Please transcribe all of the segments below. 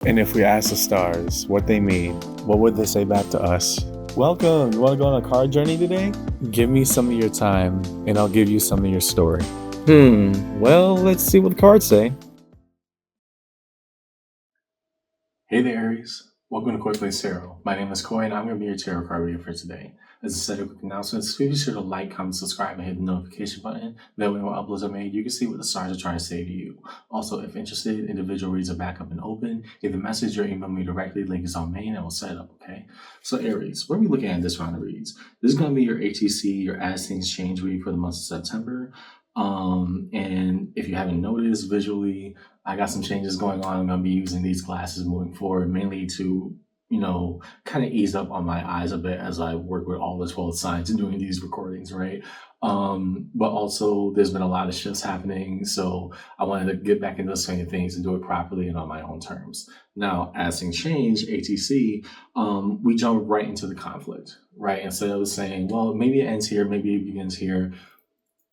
And if we ask the stars what they mean, what would they say back to us? Welcome! You want to go on a card journey today? Give me some of your time, and I'll give you some of your story. Well, let's see what the cards say. Hey there, Aries. Welcome to Quick Place Tarot. My name is Coy, and I'm going to be your tarot card reader for today. As a set of quick announcements, please be sure to like, comment, subscribe, and hit the notification button. That way, when uploads are made, you can see what the stars are trying to say to you. Also, if interested, individual reads are back up and open. Either message or email me directly. Link is on main, and we'll set it up, okay? So, Aries, what are we looking at this round of reads? This is going to be your ATC, your As Things Change read for the month of September. And if you haven't noticed visually, I got some changes going on. I'm going to be using these glasses moving forward, mainly to, kind of ease up on my eyes a bit as I work with all the 12 signs and doing these recordings, right? But also there's been a lot of shifts happening. So I wanted to get back into the swing of things and do it properly and on my own terms. Now, as things change, ATC, we jump right into the conflict, right? Instead of saying, well, maybe it ends here, maybe it begins here.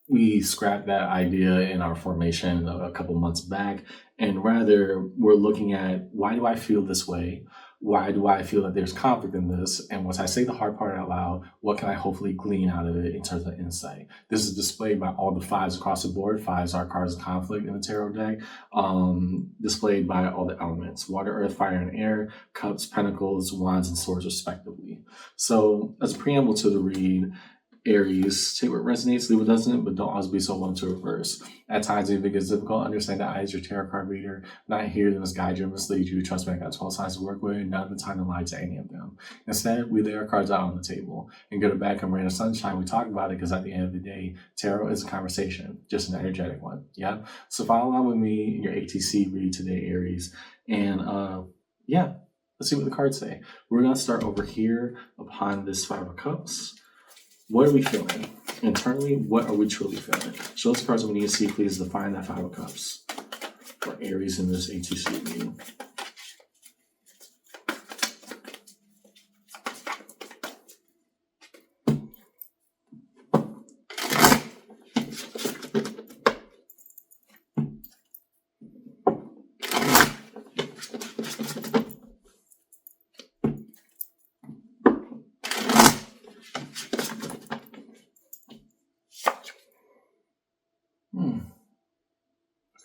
We scrapped that idea in our formation a couple months back, and rather we're looking at, why do I feel this way? Why do I feel that there's conflict in this? And once I say the hard part out loud, what can I hopefully glean out of it in terms of insight? This is displayed by all the fives across the board. Fives are cards of conflict in the tarot deck, displayed by all the elements: water, earth, fire, and air, cups, pentacles, wands, and swords, respectively. So as a preamble to the read, Aries, take what resonates, leave what doesn't, but don't always be so willing to reverse. At times, if it gets difficult, understand that I, as your tarot card reader, not here to misguide you or mislead you. Trust me, I got 12 signs to work with, and none of the time to lie to any of them. Instead, we lay our cards out on the table. And good or bad, come rain or sunshine, we talk about it, because at the end of the day, tarot is a conversation, just an energetic one. Yeah? So follow along with me in your ATC read today, Aries. And let's see what the cards say. We're going to start over here upon this Five of Cups. What are we feeling? Internally, what are we truly feeling? Show us cards that we need to see. Please define that Five of Cups for Aries in this ATC reading.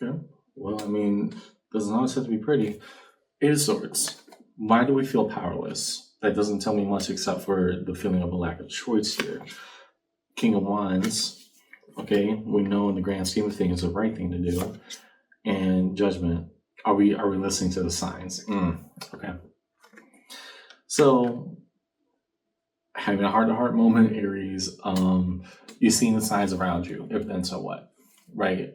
Okay. Well, doesn't always have to be pretty. Eight of Swords. Why do we feel powerless? That doesn't tell me much except for the feeling of a lack of choice here. King of Wands. Okay, we know in the grand scheme of things the right thing to do. And Judgment. Are we listening to the signs? Okay. So, having a heart-to-heart moment, Aries. You've seen the signs around you. If then, so what? Right?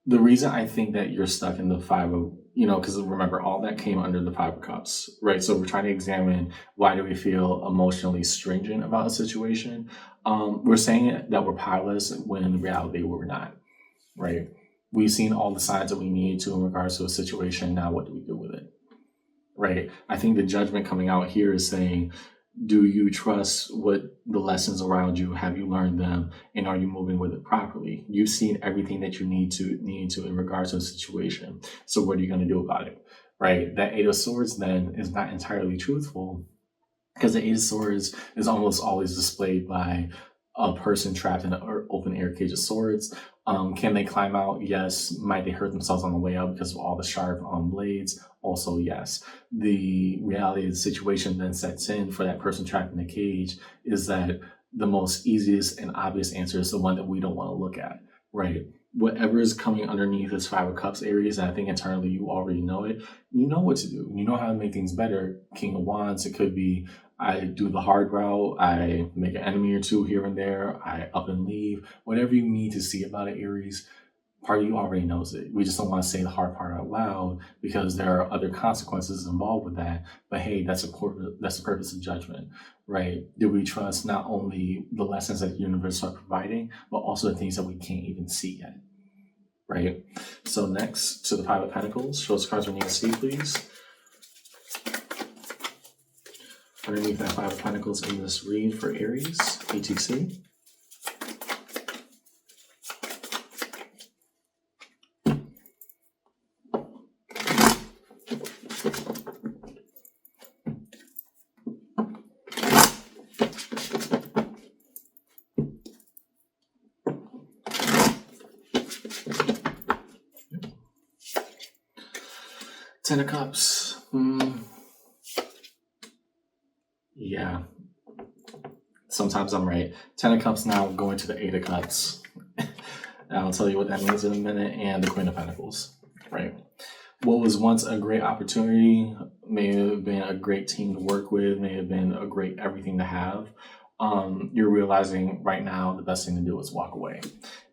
The reason I think that you're stuck in the Five of, because remember, all that came under the Five of Cups, right? So we're trying to examine, why do we feel emotionally stringent about a situation? We're saying that we're powerless when in reality we're not, right? We've seen all the signs that we need to in regards to a situation. Now, what do we do with it, right? I think the Judgment coming out here is saying, do you trust what the lessons around you? Have you learned them? And are you moving with it properly? You've seen everything that you need to in regards to the situation. So what are you going to do about it? Right? That Eight of Swords then is not entirely truthful, because the Eight of Swords is almost always displayed by a person trapped in an open air cage of swords. Can they climb out? Yes. Might they hurt themselves on the way out because of all the sharp blades? Also, yes. The reality of the situation then sets in for that person trapped in the cage is that the most easiest and obvious answer is the one that we don't want to look at, right? Whatever is coming underneath this Five of Cups, Aries, and I think internally you already know it. You know what to do. You know how to make things better. King of Wands, it could be, I do the hard route, I make an enemy or two here and there, I up and leave. Whatever you need to see about it, Aries, part of you already knows it. We just don't want to say the hard part out loud because there are other consequences involved with that. But hey, that's the purpose of Judgment, right? Do we trust not only the lessons that the universe are providing, but also the things that we can't even see yet, right? So next to the Five of Pentacles, show us cards we need to see, please. Underneath that Five of Pentacles in this read for Aries, ATC. Ten of Cups. Yeah. Sometimes I'm right. Ten of Cups now going to the Eight of Cups. I'll tell you what that means in a minute. And the Queen of Pentacles, right? What was once a great opportunity may have been a great team to work with, may have been a great everything to have. You're realizing right now the best thing to do is walk away.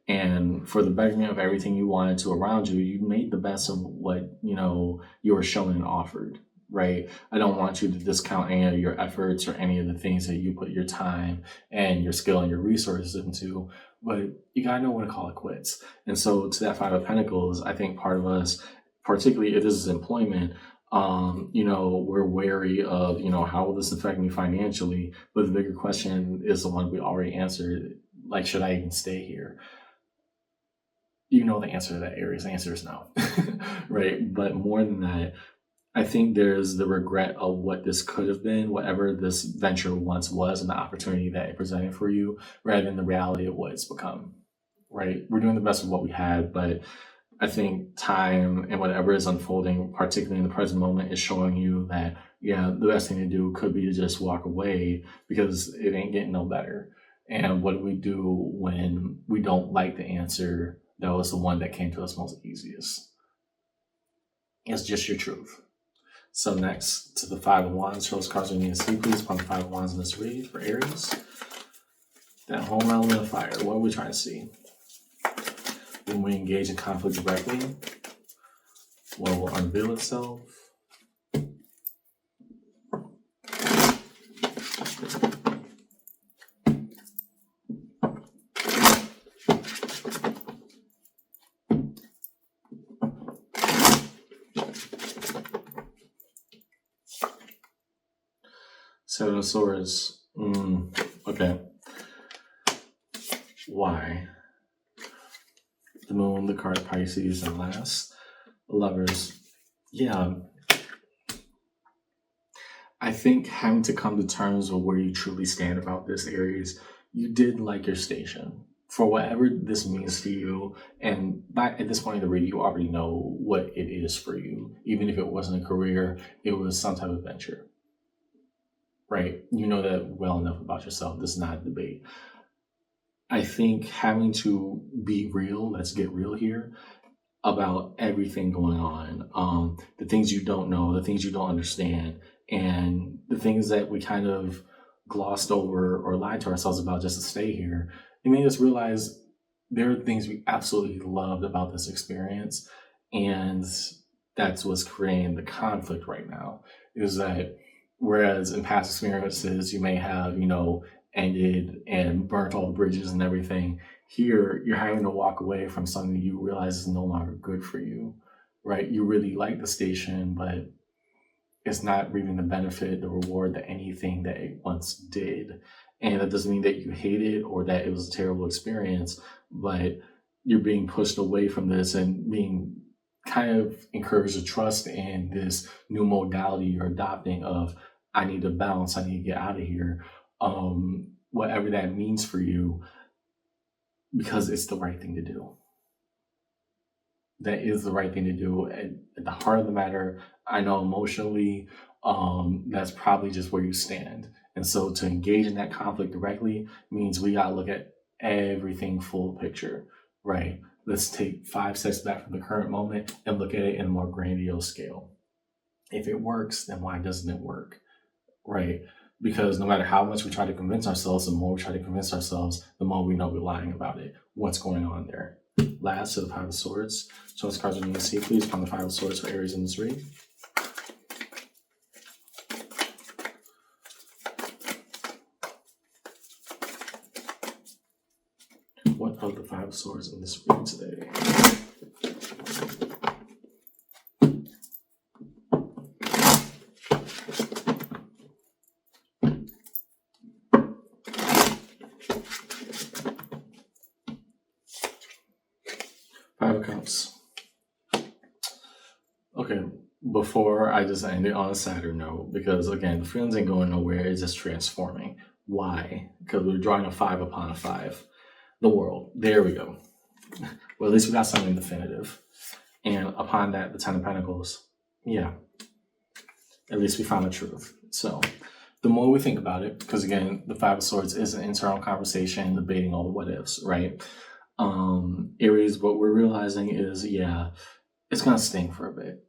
And for the betterment of everything you wanted to around you, you made the best of what, you were shown and offered, right? I don't want you to discount any of your efforts or any of the things that you put your time and your skill and your resources into, but you gotta know when to call it quits. And so to that Five of Pentacles, I think part of us, particularly if this is employment, we're wary of, how will this affect me financially? But the bigger question is the one we already answered, like, should I even stay here? You know the answer to that, Aries. The answer is no, right? But more than that, I think there's the regret of what this could have been, whatever this venture once was, and the opportunity that it presented for you, rather than the reality of what it's become, right? We're doing the best of what we had, but I think time and whatever is unfolding, particularly in the present moment, is showing you that, yeah, the best thing to do could be to just walk away because it ain't getting no better. And what do we do when we don't like the answer that was the one that came to us most easiest? It's just your truth. So next to the Five of Wands, show us cards we need to see, please, upon the Five of Wands in this read for Aries. That home element of fire, what are we trying to see? When we engage in conflict directly, what will unveil itself? Seven of Swords. Okay. Why? The Moon, the card of Pisces, and last, Lovers. Yeah. I think having to come to terms with where you truly stand about this, Aries, you did like your station. For whatever this means to you, and at this point in the read, you already know what it is for you. Even if it wasn't a career, it was some type of venture, right? You know that well enough about yourself. This is not a debate. I think having to be real, let's get real here, about everything going on, the things you don't know, the things you don't understand, and the things that we kind of glossed over or lied to ourselves about just to stay here. It made us realize there are things we absolutely loved about this experience, and that's what's creating the conflict right now, is that whereas in past experiences you may have, ended and burnt all the bridges and everything, here you're having to walk away from something you realize is no longer good for you, right? You really like the station, but it's not reaping the benefit, the reward that anything that it once did. And that doesn't mean that you hate it or that it was a terrible experience, but you're being pushed away from this and being kind of encouraged to trust in this new modality you're adopting of, I need to bounce, I need to get out of here. Whatever that means for you, because it's the right thing to do. That is the right thing to do. At the heart of the matter, I know emotionally, that's probably just where you stand. And so to engage in that conflict directly means we got to look at everything full picture, right? Let's take 5 steps back from the current moment and look at it in a more grandiose scale. If it works, then why doesn't it work, right? Because no matter how much we try to convince ourselves, the more we try to convince ourselves, the more we know we're lying about it. What's going on there? Last to the Five of Swords. So those cards we need to see, please, upon the Five of Swords for Aries in this read. What of the Five of Swords in this read today? Five of Cups. Okay, before I just end it on a sadder note, because again, the feelings ain't going nowhere, it's just transforming. Why? Because we're drawing a 5 upon a 5. The world. There we go. Well, at least we got something definitive. And upon that, the Ten of Pentacles. Yeah, at least we found the truth. So the more we think about it, because again, the Five of Swords is an internal conversation debating all the what ifs, right? Aries, what we're realizing is, yeah, it's gonna sting for a bit.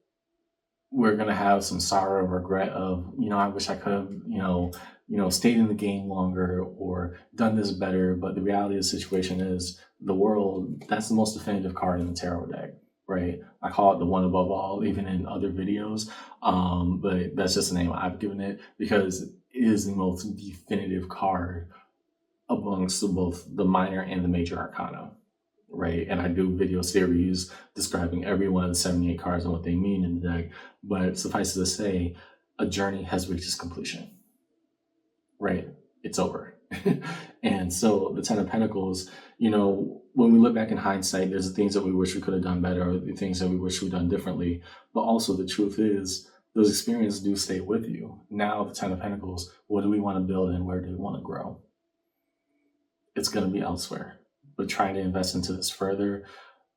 We're gonna have some sorrow, regret of, I wish I could have, stayed in the game longer or done this better. But the reality of the situation is the world, that's the most definitive card in the tarot deck, right? I call it the one above all, even in other videos. But that's just the name I've given it because it is the most definitive card amongst both the minor and the major arcana, right? And I do video series describing every one of the 78 cards and what they mean in the deck. But suffice it to say, a journey has reached its completion, right? It's over. And so the Ten of Pentacles, when we look back in hindsight, there's the things that we wish we could have done better, or the things that we wish we'd done differently. But also the truth is, those experiences do stay with you. Now the Ten of Pentacles, what do we want to build and where do we want to grow? It's going to be elsewhere. But trying to invest into this further,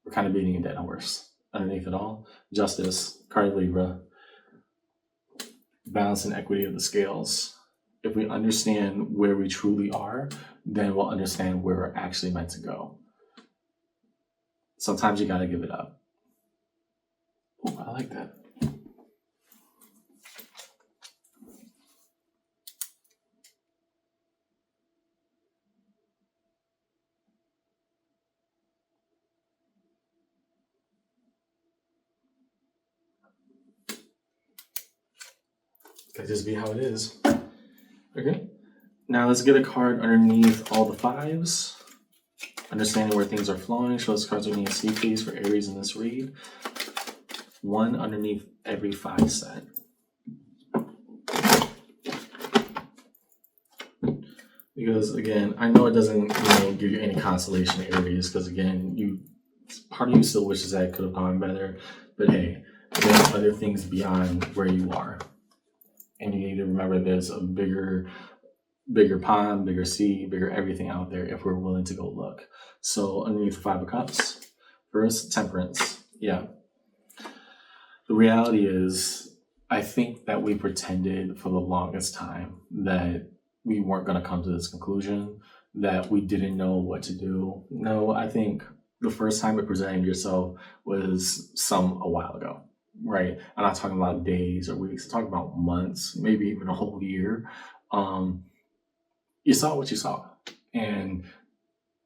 we're kind of beating a dead horse. Underneath it all, Justice, card of Libra, balance and equity of the scales. If we understand where we truly are, then we'll understand where we're actually meant to go. Sometimes you got to give it up. Oh, I like that. That just be how it is. Okay. Now let's get a card underneath all the fives. Understanding where things are flowing. Show us cards we need to see, please, for Aries in this read. One underneath every five set. Because again, I know it doesn't give you any consolation, Aries, because again, part of you still wishes that it could have gone better. But hey, there's other things beyond where you are. And you need to remember there's a bigger pond, bigger sea, bigger everything out there if we're willing to go look. So underneath the Five of Cups, first, Temperance. Yeah. The reality is, I think that we pretended for the longest time that we weren't going to come to this conclusion, that we didn't know what to do. No, I think the first time it presented yourself was a while ago, right? I'm not talking about days or weeks. I'm talking about months, maybe even a whole year. You saw what you saw. And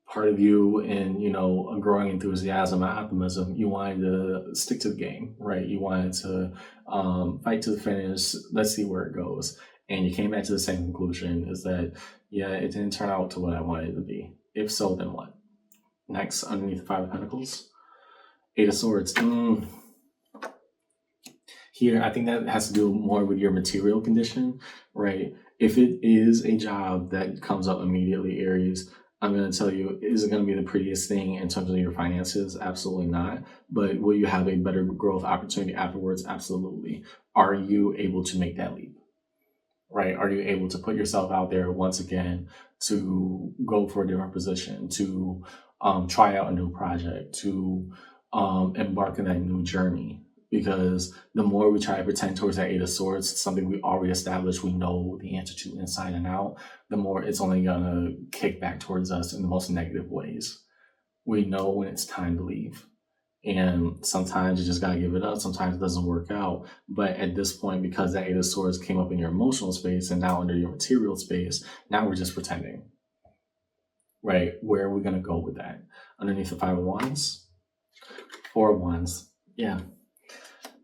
part of you in, a growing enthusiasm and optimism, you wanted to stick to the game, right? You wanted to fight to the finish. Let's see where it goes. And you came back to the same conclusion, is that, yeah, it didn't turn out to what I wanted it to be. If so, then what? Next, underneath the Five of Pentacles, Eight of Swords. Here, I think that has to do more with your material condition, right? If it is a job that comes up immediately, Aries, I'm going to tell you, is it going to be the prettiest thing in terms of your finances? Absolutely not. But will you have a better growth opportunity afterwards? Absolutely. Are you able to make that leap? Right? Are you able to put yourself out there once again to go for a different position, to try out a new project, to embark on that new journey? Because the more we try to pretend towards that Eight of Swords, something we already established, we know the answer to inside and out, the more it's only going to kick back towards us in the most negative ways. We know when it's time to leave. And sometimes you just got to give it up. Sometimes it doesn't work out. But at this point, because that Eight of Swords came up in your emotional space and now under your material space, now we're just pretending. Right? Where are we going to go with that? Underneath the Five of Wands? Four of Wands. Yeah.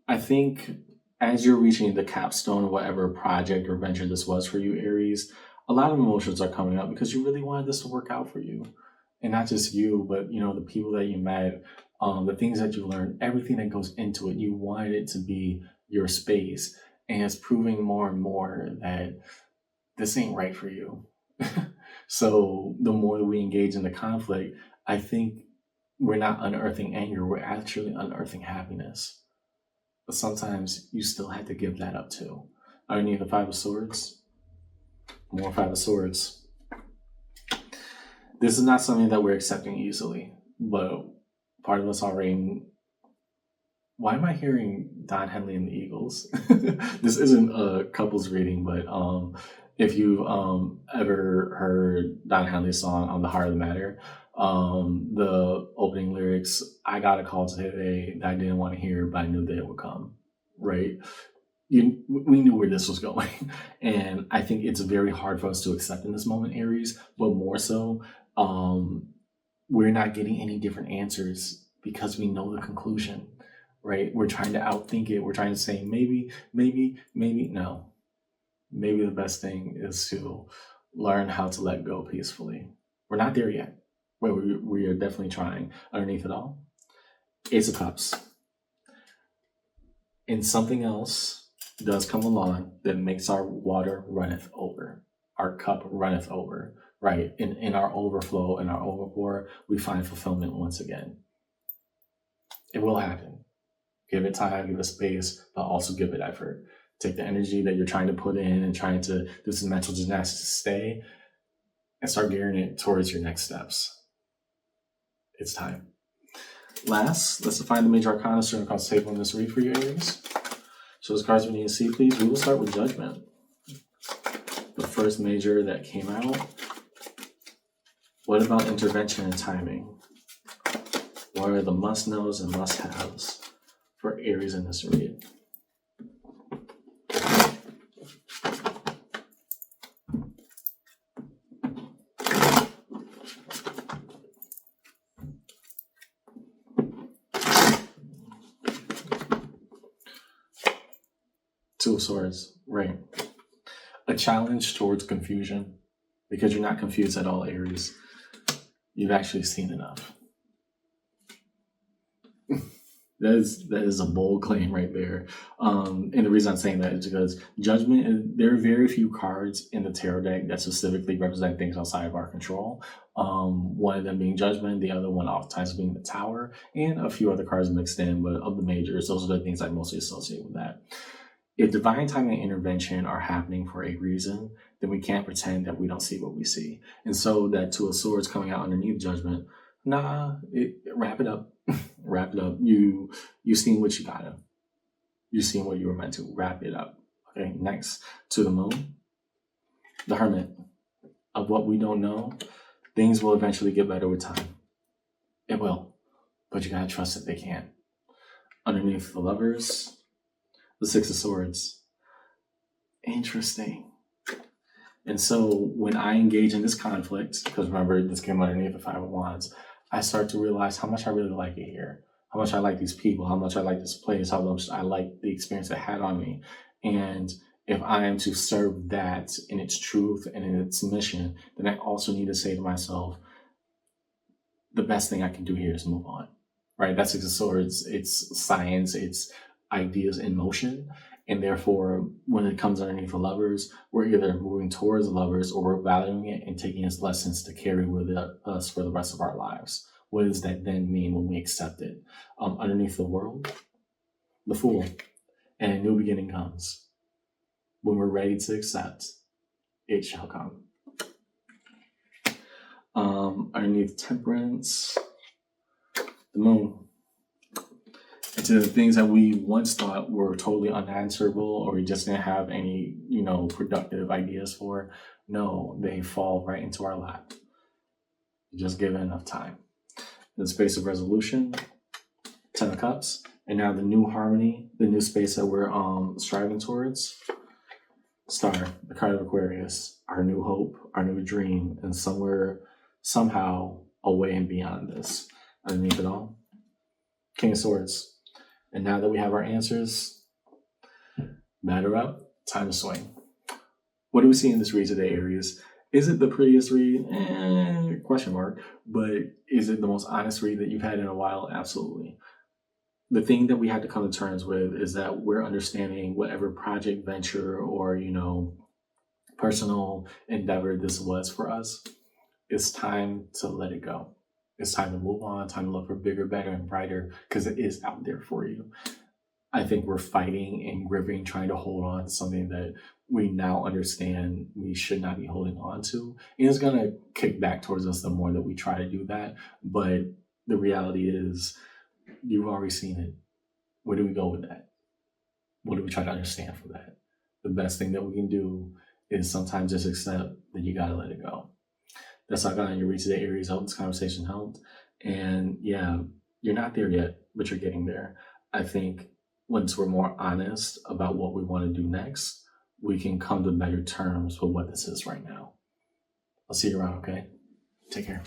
I think as you're reaching the capstone of whatever project or venture this was for you, Aries, a lot of emotions are coming up because you really wanted this to work out for you. And not just you, but, the people that you met, the things that you learned, everything that goes into it. You wanted it to be your space. And it's proving more and more that this ain't right for you. So the more we engage in the conflict, I think we're not unearthing anger. We're actually unearthing happiness. But sometimes you still have to give that up too. Underneath the Five of Swords, more Five of Swords. This is not something that we're accepting easily, but part of us already Why am I hearing Don Henley and the Eagles? This isn't a couples reading, but if you've ever heard Don Henley's song "On the Heart of the Matter," the opening lyrics, "I got a call today that I didn't want to hear, but I knew that it would come." Right? We knew where this was going, and I think it's very hard for us to accept in this moment, Aries. But more so, um, we're not getting any different answers because we know the conclusion, right? We're trying to outthink it. We're trying to say maybe, maybe, maybe. No, maybe the best thing is to learn how to let go peacefully. We're not there yet, but we are definitely trying. Underneath it all, Ace of Cups. And something else does come along that makes our water runneth over, our cup runneth over, right? In our overflow, in our overpour, we find fulfillment once again. It will happen. Give it time, give it space, but also give it effort. Take the energy that you're trying to put in and trying to do some mental gymnastics to stay and start gearing it towards your next steps. It's time. Last, let's define the major arcana starting across the table in this read for you, Aries. So those cards we need to see, please. We will start with Judgment. The first major that came out. What about intervention and timing? What are the must-knows and must-haves for Aries in this read? Two of Swords, right. A challenge towards confusion, because you're not confused at all, Aries. You've actually seen enough. That is a bold claim right there. And the reason I'm saying that is because Judgment, there are very few cards in the tarot deck that specifically represent things outside of our control. One of them being Judgment, the other one oftentimes being the Tower, and a few other cards mixed in, but of the majors, those are the things I mostly associate with that. If divine timing and intervention are happening for a reason, then we can't pretend that we don't see what we see. And so that Two of Swords coming out underneath Judgment, wrap it up. Wrap it up. You seen what you gotta. You seen what you were meant to. Wrap it up. Okay, next to the Moon. The Hermit. Of what we don't know, things will eventually get better with time. It will. But you gotta trust that they can. Underneath the Lovers, the Six of Swords. Interesting. And so when I engage in this conflict, because remember, this came underneath the Five of Wands, I start to realize how much I really like it here, how much I like these people, how much I like this place, how much I like the experience it had on me. And if I am to serve that in its truth and in its mission, then I also need to say to myself, the best thing I can do here is move on, right? That's Six of Swords. It's science, it's ideas in motion. And therefore, when it comes underneath the Lovers, we're either moving towards the Lovers or we're valuing it and taking its lessons to carry with us for the rest of our lives. What does that then mean when we accept it? Underneath the World, the Fool, and a new beginning comes. When we're ready to accept, it shall come. Underneath Temperance, the Moon. To the things that we once thought were totally unanswerable or we just didn't have any, productive ideas for. No, they fall right into our lap. Just give it enough time. The space of resolution, 10 of Cups, and now the new harmony, the new space that we're striving towards. Star, the card of Aquarius, our new hope, our new dream, and somewhere, somehow, away and beyond this. Underneath it all, King of Swords. And now that we have our answers, batter up, time to swing. What do we see in this read today, Aries? Is it the prettiest read? Question mark. But is it the most honest read that you've had in a while? Absolutely. The thing that we had to come to terms with is that we're understanding whatever project, venture, or, personal endeavor this was for us. It's time to let it go. It's time to move on, time to look for bigger, better, and brighter, because it is out there for you. I think we're fighting and gripping, trying to hold on to something that we now understand we should not be holding on to. And it's going to kick back towards us the more that we try to do that. But the reality is, you've already seen it. Where do we go with that? What do we try to understand from that? The best thing that we can do is sometimes just accept that you gotta let it go. That's all I got on your read today, Aries. I hope this conversation helped. And yeah, you're not there yet, but you're getting there. I think once we're more honest about what we want to do next, we can come to better terms with what this is right now. I'll see you around, okay? Take care.